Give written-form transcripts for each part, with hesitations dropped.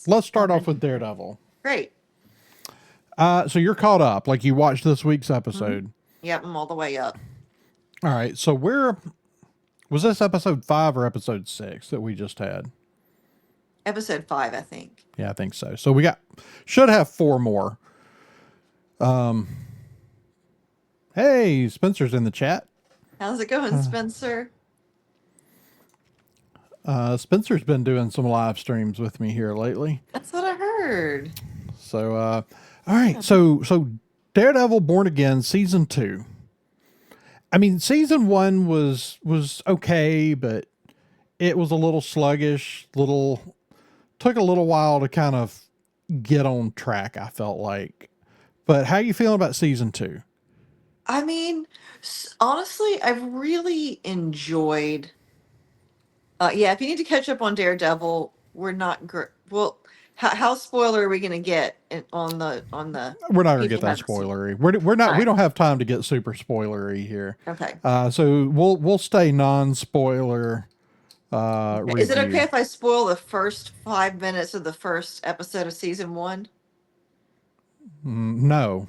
let's start off with Daredevil. Great. So you're caught up, like you watched this week's Mm-hmm. episode. Yep, I'm all the way up. All right. So where was this, episode 5 or episode 6 that we just had? Episode 5, I think. Yeah, I think so. So we should have 4 more. Hey, Spencer's in the chat. How's it going, Spencer? Spencer's been doing some live streams with me here lately. That's what I heard. So, all right. So Daredevil Born Again season 2. I mean, season 1 was okay, but it was a little sluggish. Took a little while to kind of get on track, I felt like. But how you feeling about season 2? I mean, honestly, I've really enjoyed. Yeah, if you need to catch up on Daredevil, we're not. Well, how spoiler are we going to get on the We're not gonna people get who that haven't seen? spoilery. We're All not. We right. don't have time to get super spoilery here. Okay. So we'll stay non-spoiler Is it okay review. if I spoil the first 5 minutes of the first episode of season 1? No,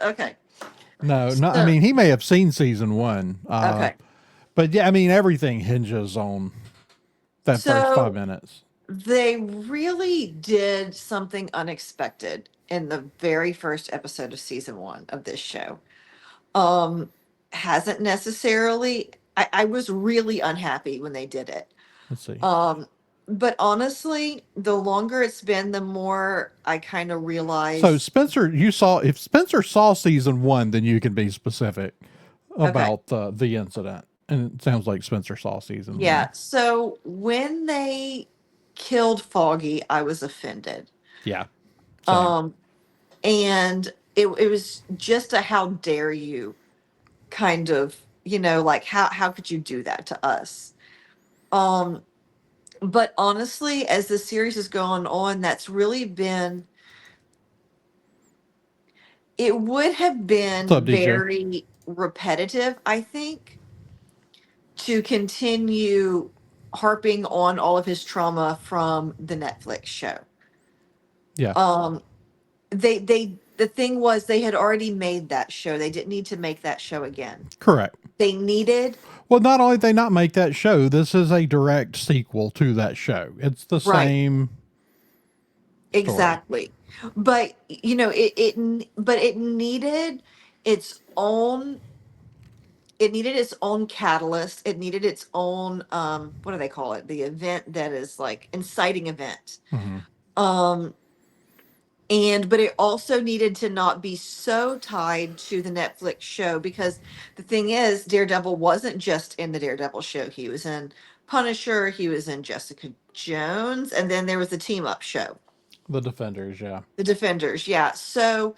Okay. no. I So, mean, he may have seen season 1, okay. but yeah, I mean, everything hinges on that first five So minutes. they really did something unexpected in the very first episode of season 1 of this show. Um, hasn't necessarily. I was really unhappy when they did it. Let's see. Um, but honestly, the longer it's been, the more I kind of So realize. Spencer, if Spencer saw season 1, then you can be specific Okay. about the incident. And it sounds like Spencer saw season 1. Yeah. So when they killed Foggy, I was offended. Yeah, same. Um, and it was just a how dare you kind of, like how could you do that to us? Um, but honestly, as the series has gone on, that's really been it would have What's up, been DJ? very repetitive, I think, to continue harping on all of his trauma from the Netflix show. Yeah, Um, the thing was they had already made that show. They didn't need to make that show again. correct. They needed Well, not only did they not make that show, this is a direct sequel to that show. It's the right, same story. exactly. But but its own it needed its own catalyst. It needed its own what do they call it? The event that is like inciting event. Hmm. Um but it also needed to not be so tied to the Netflix show because the thing is Daredevil wasn't just in the Daredevil show. He was in Punisher, he was in Jessica Jones, and then there was the team up show. The Defenders, yeah. The Defenders, yeah. So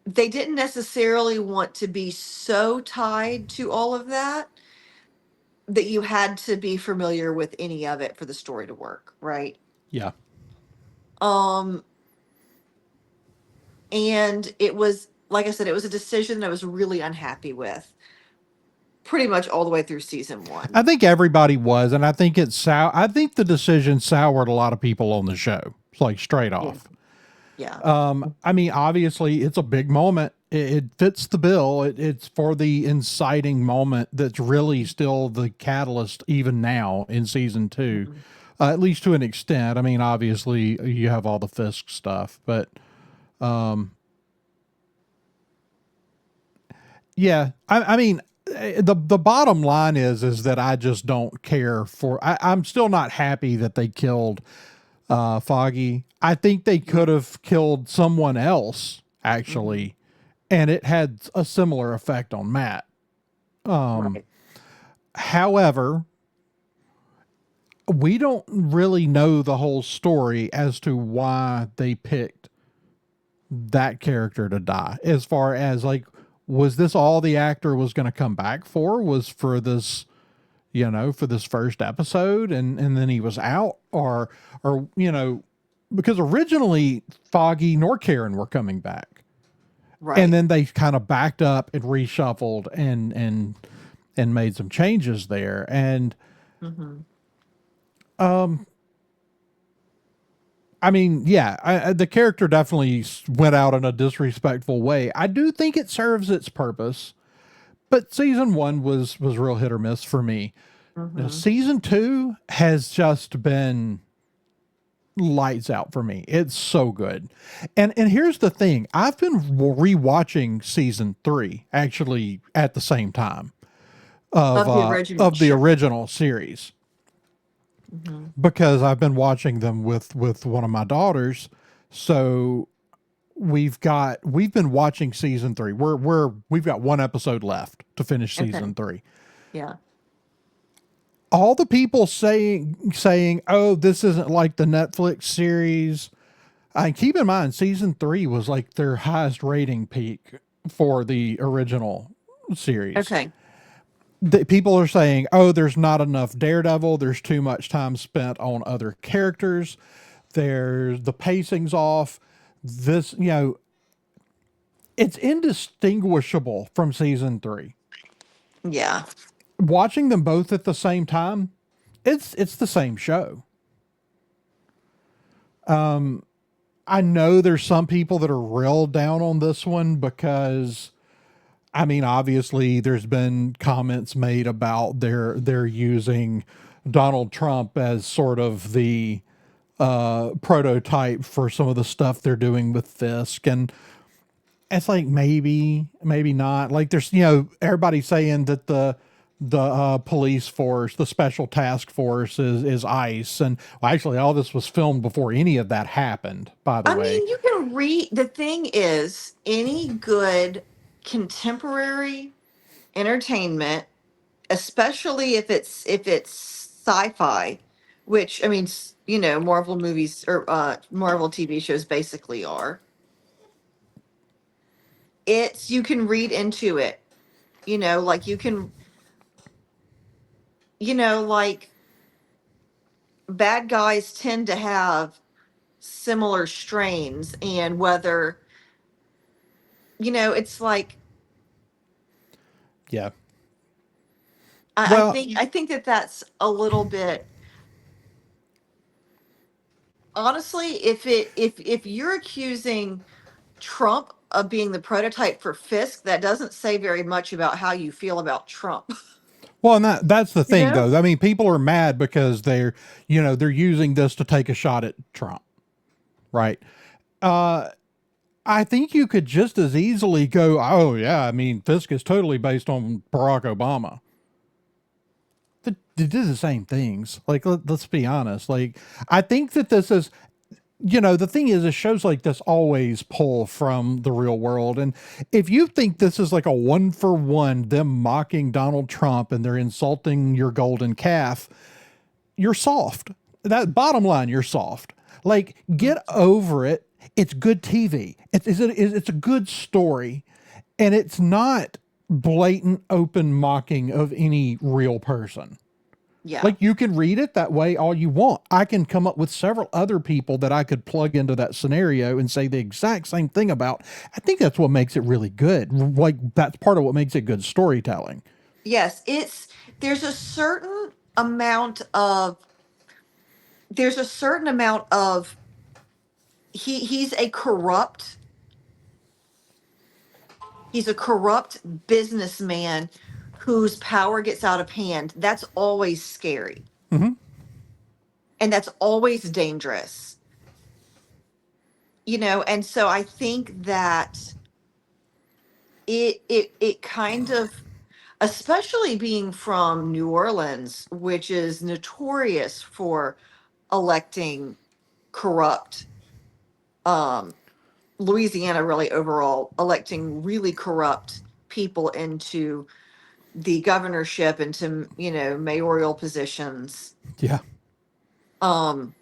they didn't necessarily want to be so tied to all of that that you had to be familiar with any of it for the story to work, right? Yeah. Um, and it was, like I said, it was a decision that I was really unhappy with pretty much all the way through season I 1. think everybody was, and I think I think the decision soured a lot of people on the show, like straight Yeah. off. Yeah. I mean, obviously, it's a big moment. It fits the bill. It's for the inciting moment that's really still the catalyst, even now in season 2, Mhm. at least to an extent. I mean, obviously, you have all the Fisk stuff, but yeah, I mean, the bottom line is that I just don't care for. I'm still not happy that they killed Foggy. I think they could have killed someone else Mhm. actually, and it had a similar effect on Matt. Right. However, we don't really know the whole story as to why they picked that character to die. As far as like, was this all the actor was going to come back for? Was for this, for this first episode, and then he was out, or because originally Foggy nor Karen were coming back, and Right. then they kind of backed up and reshuffled and made some changes there, and Hmm. I mean, yeah, the character definitely went out in a disrespectful way. I do think it serves its purpose, but season one was real hit or miss for me. Now, Hmm. season two has just been lights out for me. It's so good. And here's the thing. I've been rewatching season 3 actually at the same time Of the original of the show. original series Hmm. because I've been watching them with one of my daughters. So we've been watching season 3. We've got one episode left to finish Okay. season 3. Yeah. All the people saying, "Oh, this isn't like the Netflix series." And keep in mind, season 3 was like their highest rating peak for the original series. Okay. People are saying, "Oh, there's not enough Daredevil. There's too much time spent on other characters. There's the pacing's off." This, it's indistinguishable from season 3. Yeah. Watching them both at the same time, it's the same show. I know there's some people that are real down on this one because I mean, obviously, there's been comments made about they're using Donald Trump as sort of the prototype for some of the stuff they're doing with Fisk, and it's like maybe not. Like there's everybody saying that the police force, the special task force is ICE, and well, actually all this was filmed before any of that happened. By the I way, mean, you can read. The thing is, any good contemporary entertainment, especially if it's sci-fi, which I mean, Marvel movies or Marvel TV shows basically are. It's you can read into it. Like you can, like bad guys tend to have similar strains, and whether it's like yeah. I Well, think that that's a little bit, honestly, if you're accusing Trump of being the prototype for Fisk, that doesn't say very much about how you feel about Trump. Well, and that's the you thing, know? though. I mean, people are mad because they're using this to take a shot at Trump, right? I think you could just as easily go, oh yeah, I mean, Fisk is totally based on Barack Obama. They did the same things. Like, let's be honest. Like, I think that this is, the thing is, shows like this always pull from the real world. And if you think this is like a one for one, them mocking Donald Trump and they're insulting your golden calf, you're soft. That bottom line, you're soft. Like, get over it. It's good TV. It's a good story, and it's not blatant open mocking of any real person. Yeah. Like you can read it that way all you want. I can come up with several other people that I could plug into that scenario and say the exact same thing about. I think that's what makes it really good. Like that's part of what makes it good storytelling. Yes, there's a certain amount of there's a certain amount of he's a corrupt businessman whose power gets out of hand. That's always scary. Hmm. And that's always dangerous. And so I think that it kind of, especially being from New Orleans, which is notorious for electing corrupt, um Louisiana really overall electing really corrupt people into the governorship, into mayoral positions. Yeah. um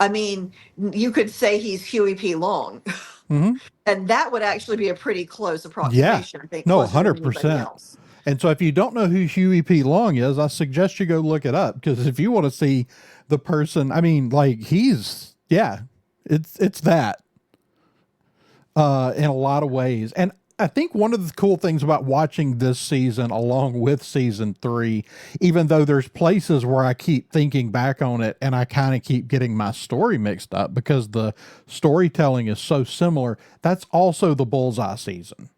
I mean, you could say he's Huey P. Long, Hmm. and that would actually be a pretty close Yeah. approximation, I think, No, closer than anybody 100%. else. And so if you don't know who Huey P. Long is, I suggest you go look it up because if you want to see the person, I mean, like yeah, it's that in a lot of ways. And I think one of the cool things about watching this season along with season three, even though there's places where I keep thinking back on it and I kind of keep getting my story mixed up because the storytelling is so similar, that's also the Bullseye season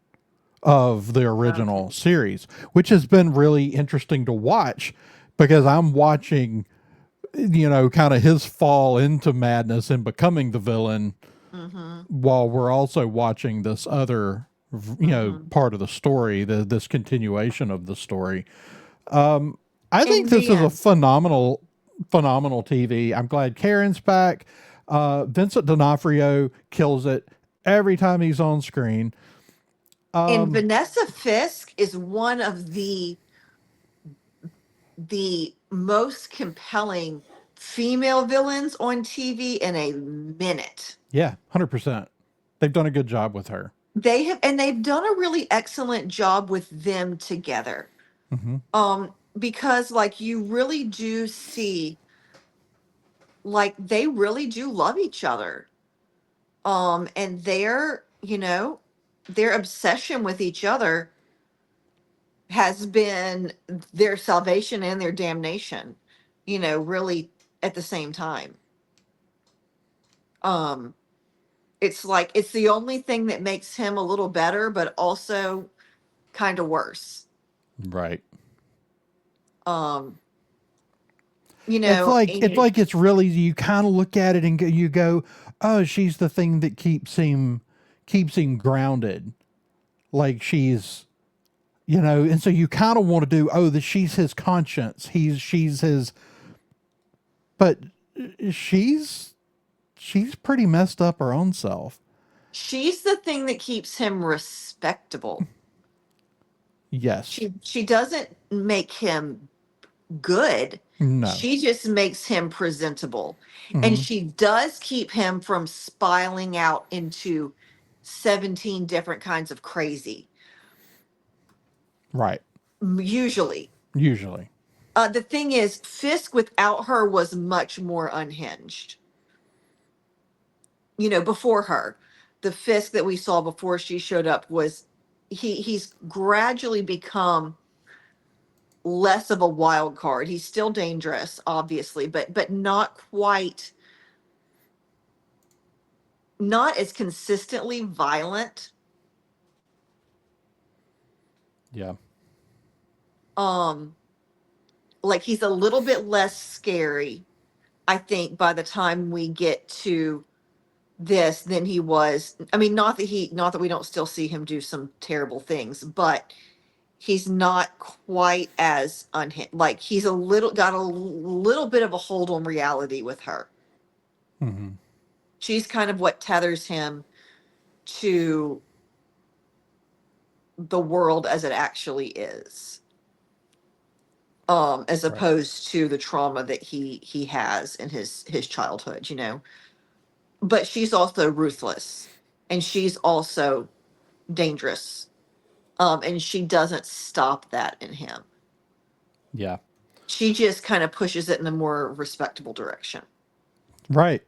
of the Okay. original series, which has been really interesting to watch because I'm watching, kind of his fall into madness and becoming the villain Mm-hmm. while we're also watching this other Mm-hmm. part of the story, this continuation of the story. I think In this the is a end, phenomenal TV. I'm glad Karen's back. Vincent D'Onofrio kills it every time he's on screen. and Vanessa Fisk is one of the most compelling female villains on TV in a minute. Yeah, 100%. They've done a good job with her. They have, and they've done a really excellent job with them together. Hmm. Because like you really do see, like they really do love each other. And their obsession with each other has been their salvation and their damnation, really at the same time. Um, it's like it's the only thing that makes him a little better, but also kind of worse. Right. Um, It's and like it's really, you kind of look at it and you go, oh, she's the thing that keeps him grounded. Like and so you kind of want to do, oh, that she's his conscience. She's his, but she's she's pretty messed up her own self. she's the thing that keeps him respectable. Yes. She doesn't make him good. No. She just makes him presentable. And Hmm. she does keep him from spiraling out into 17 different kinds of crazy, Right. usually. Usually. The thing is, Fisk without her was much more unhinged. Before her, the Fisk that we saw before she showed up was he's gradually become less of a wild card. He's still dangerous, obviously, but not as consistently violent. Yeah. Um, like he's a little bit less scary, I think, by the time we get to this than he was. I mean, not that we don't still see him do some terrible things, but he's not quite as unhinged. Like he's got a little bit of a hold on reality with her. Hmm. She's kind of what tethers him to the world as it actually is, as Right. opposed to the trauma that he has in his childhood. But she's also ruthless, and she's also dangerous, and she doesn't stop that in him. Yeah. She just kind of pushes it in a more respectable direction. Right.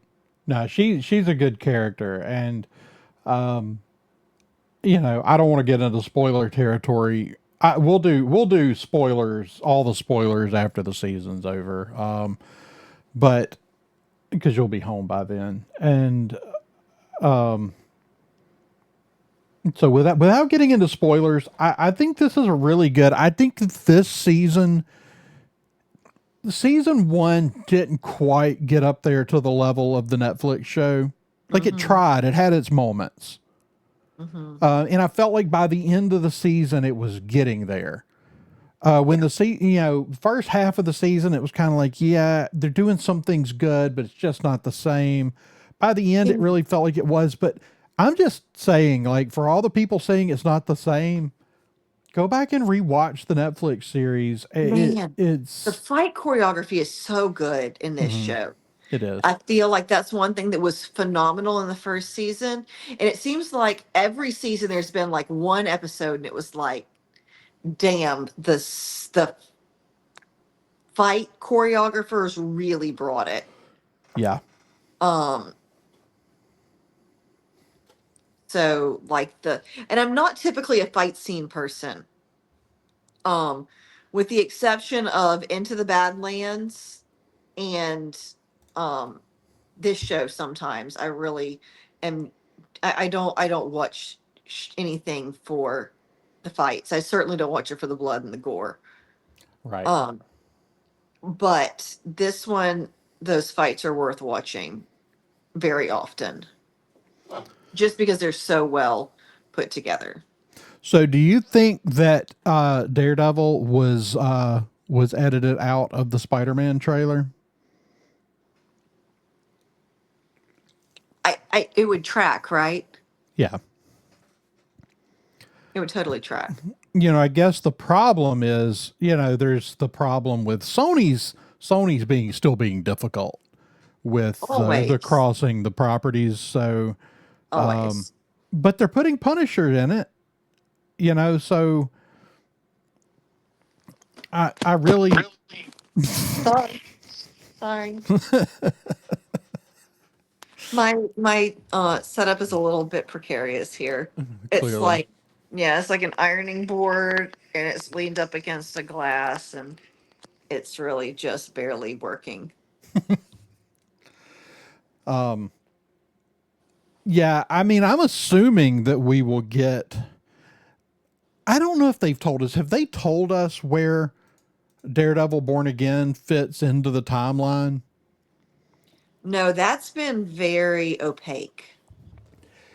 No, she's a good character, and I don't want to get into spoiler territory. We'll do spoilers, all the spoilers after the season's over. But because you'll be home by then, and so without getting into spoilers, I think this is a really good. I think that this season one didn't quite get up there to the level of the Netflix show. Like it Mm-hmm. tried, it had its moments, Mm-hmm. and I felt like by the end of the season, it was getting there. When Yeah. first half of the season, it was kind of like, yeah, they're doing some things good, but it's just not the same. By the end, it And really felt like it was. But I'm just saying, like, for all the people saying it's not the same, go back and rewatch the Netflix series. man, the It's fight choreography is so good in this mhm, show. it is. I feel like that's one thing that was phenomenal in the first season. And it seems like every season there's been like one episode and it was like, damn, the fight choreographers really brought it. Yeah. Um, So like and I'm not typically a fight scene person. Um, with the exception of Into the Badlands and um this show sometimes I really am I don't watch anything for the fights. I certainly don't watch it for the blood and the gore. Right. Um but this one, those fights are worth watching very often just because they're so well put together. So, do you think that Daredevil was edited out of the Spider-Man trailer? I it would track, right? Yeah. It would totally track. I guess the problem is, there's the problem with Sony's being difficult with the Always. crossing the properties. So, Always. but they're putting Punisher in it, so I really Sorry. Sorry. My setup is a little bit precarious here. It's clearly. like, yeah, it's like an ironing board and it's leaned up against a glass and it's really just barely working. Yeah, I mean, I'm assuming that we will get. I don't know if they've told us. Have they told us where Daredevil Born Again fits into the timeline? No, that's been very opaque,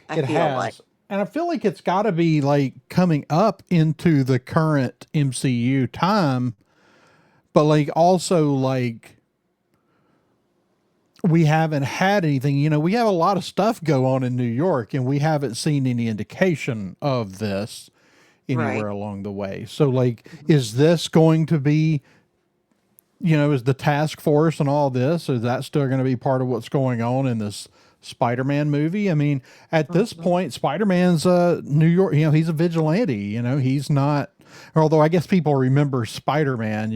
I It feel like. has. And I feel like it's got to be like coming up into the current MCU time, but like also like we haven't had anything. We have a lot of stuff go on in New York and we haven't seen any indication of this anywhere Right. along the way. So like is this going to be, is the task force and all this, is that still going to be part of what's going on in this Spider-Man movie? I mean, at this Mhm. point, Spider-Man's New York, he's a vigilante, he's not, although I guess people remember Spider-Man,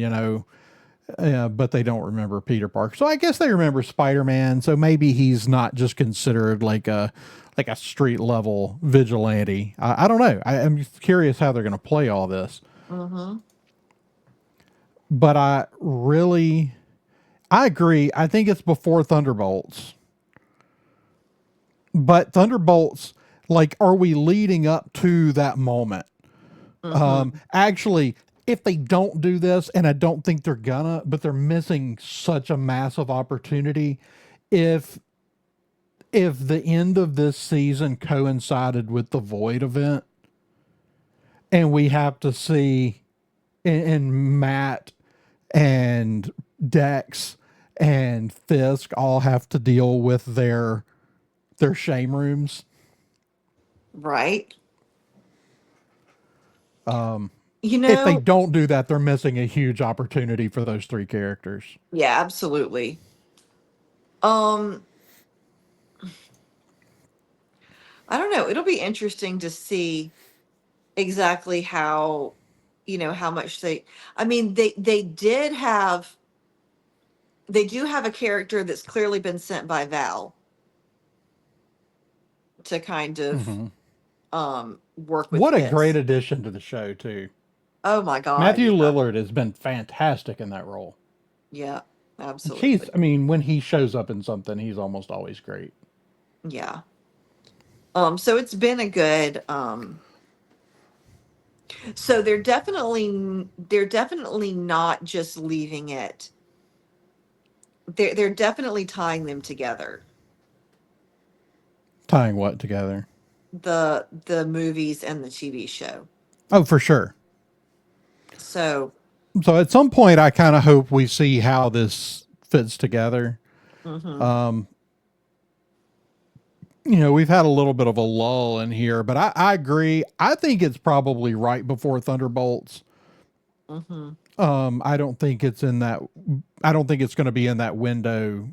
but they don't remember Peter Parker. So I guess they remember Spider-Man. So maybe he's not just considered like a street level vigilante. I don't know. I'm curious how they're going to play all this. Mhm. But I agree. I think it's before Thunderbolts. But Thunderbolts, like, are we leading up to that moment? Mhm. Actually, if they don't do this, and I don't think they're gonna, but they're missing such a massive opportunity. If the end of this season coincided with the Void event, and we have to see, and Matt and Dex and Fisk all have to deal with their shame rooms. Right. You If they know, don't do that, they're missing a huge opportunity for those three characters. yeah, absolutely. Um I don't know. It'll be interesting to see exactly how, how much I mean, they do have a character that's clearly been sent by Val to kind of Mm-hmm. work with What a great Fisk. addition to the show, too. Oh my God, Matthew yeah. Lillard has been fantastic in that role. Yeah, He's, absolutely. I mean, when he shows up in something, he's almost always great. Yeah. So it's been a good so they're definitely not just leaving it. They're definitely tying them together. Tying what together? The movies and the TV show. Oh, for sure. So, So at some point, I kind of hope we see how this fits together. mhm, Um, we've had a little bit of a lull in here, but I agree. I think it's probably right before Thunderbolts. mhm. I don't think it's in that. I don't think it's going to be in that window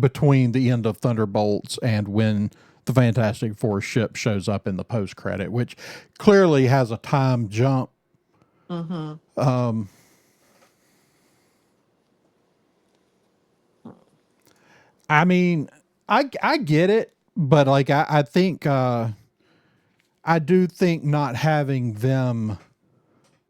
between the end of Thunderbolts and when the Fantastic Four ship shows up in the post credit, which clearly has a time jump. Mhm. I mean, I get it, but like I think I do think not having them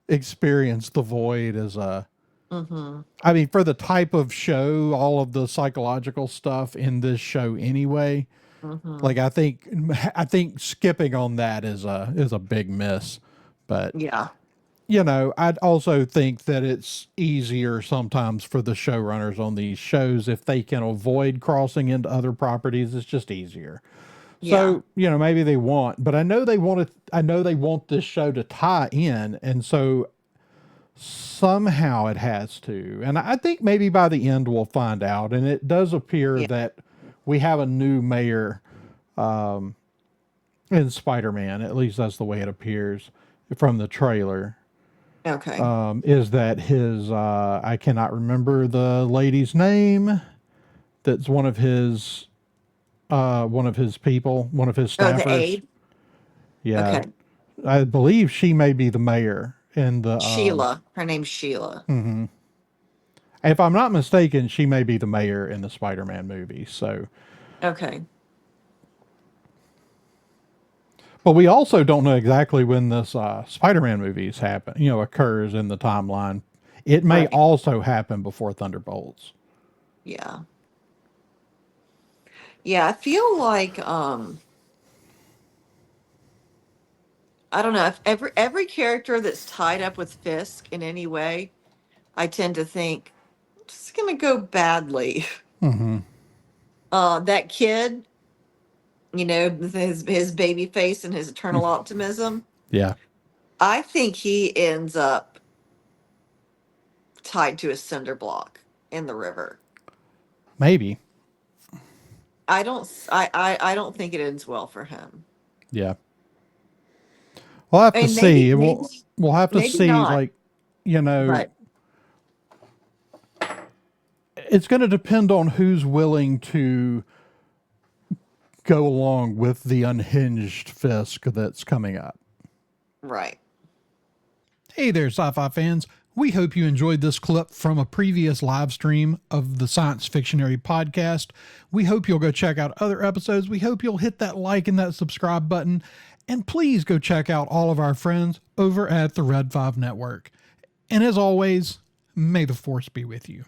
experience the void is a, Mm-hmm. I mean, for the type of show, all of the psychological stuff in this show anyway, Mm-hmm. like I think skipping on that is a big miss. But Yeah. you know, I'd also think that it's easier sometimes for the showrunners on these shows if they can avoid crossing into other properties. It's just easier. Yeah. So, you know, maybe they want, but I know they want this show to tie in. And so somehow it has to. And I think maybe by the end we'll find out. And it does appear Yeah. that we have a new mayor in Spider-Man. At least that's the way it appears from the trailer. Okay. Is that his, I cannot remember the lady's name. That's one of his people, one of his Oh, the staffers. aide. Yeah. Okay. I believe she may be the mayor in the, Sheila. Her name's Sheila. if I'm not mistaken, she may be the mayor in the Spider-Man movie. So, Okay. but we also don't know exactly when this Spider-Man movies happen, you know, occurs in the timeline. It may Right. also happen before Thunderbolts. Yeah. Yeah. I feel like I don't know if every character that's tied up with Fisk in any way, I tend to think it's gonna go badly. That kid, with his baby face and his eternal optimism, Yeah, I think he ends up tied to a cinder block in the river. maybe. I don't think it ends well for him. Yeah. We'll have I to mean, maybe see. maybe We'll have to maybe see. not, Like, you know, but it's going to depend on who's willing to go along with the unhinged Fisk that's coming up. right. Hey there, sci-fi fans. We hope you enjoyed this clip from a previous live stream of the Science Fictionary podcast. We hope you'll go check out other episodes. We hope you'll hit that like and that subscribe button. And please go check out all of our friends over at the Red 5 Network. And as always, may the Force be with you.